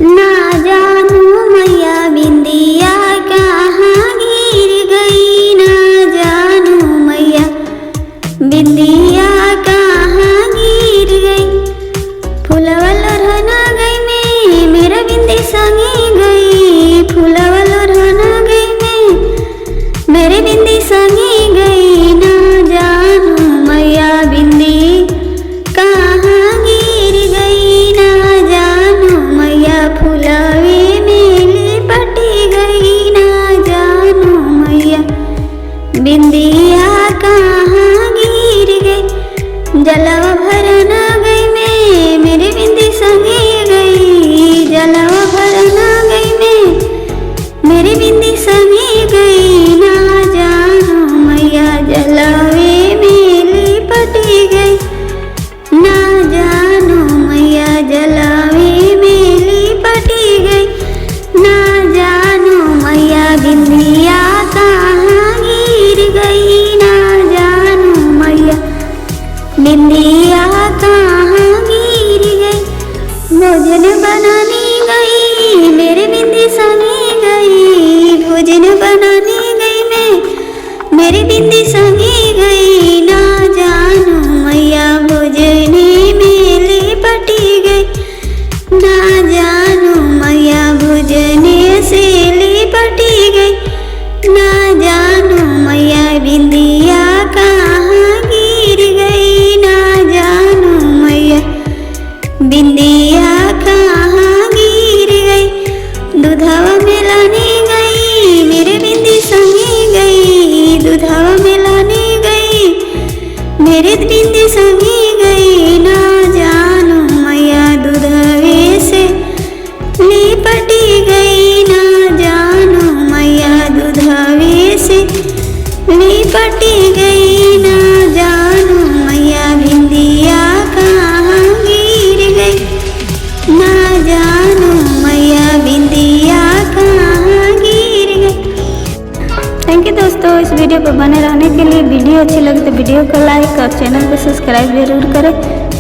ना जानू मैया बिंदिया कहाँ गिर गई, ना जानू मैया बिंदिया कहाँ गिर गई। फूलवा लोढ़ना गई में मेरा बिंदी संगी गई, फूलवा लोढ़ना गई में मेरे बिंदी संगी गई। ना जानू मैया बिंदी कहाँ गिर गई, ना जानू मैया फुलवे में लिपटी गई। ना जानू मैया बिंदिया कहाँ गिर गई। जलवा भरना गई में मेरी बिंदी संगी गई, जलवा भरना गई में मेरी बिंदी संगी गई। ना जानू मैया जलवे में लिपटी गई, ना जानू मैया जलवे में लिपटी गई। ना जानू मैया बिंदिया कहाँ गिर गई, ना जानू मैया बिंदिया कहाँ गिर गई। भोजन बनाने गई मेरी बिंदी संगी गई, भोजन बनाने गई मैं मेरी बिंदी संगी गई। ना जानू मैया भोजने में लिपटी गई, ना जानू मैया भोजने से लिपटी गई। ना जानू मैया बिंदिया कहाँ गिर गई, ना जानू मैया बिंदिया कहाँ गिर गई। दूधवा मिलाने गई मेरे बिंदी संगी गई, दूधवा मिलाने गई मेरे बिंदी संगी गई। ना जानू मैया दूधवे से लिपटी गई, ना जानू मैया दूधवे से लिपटी गई। ना जानू मैया बिंदिया कहाँ गिर गई, ना जानू मैया बिंदिया कहाँ गिर गई। थैंक यू दोस्तों, इस वीडियो पर बने रहने के लिए। वीडियो अच्छी लगे तो वीडियो को लाइक और चैनल को सब्सक्राइब जरूर करें।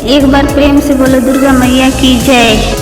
एक बार प्रेम से बोलो दुर्गा मैया की जय।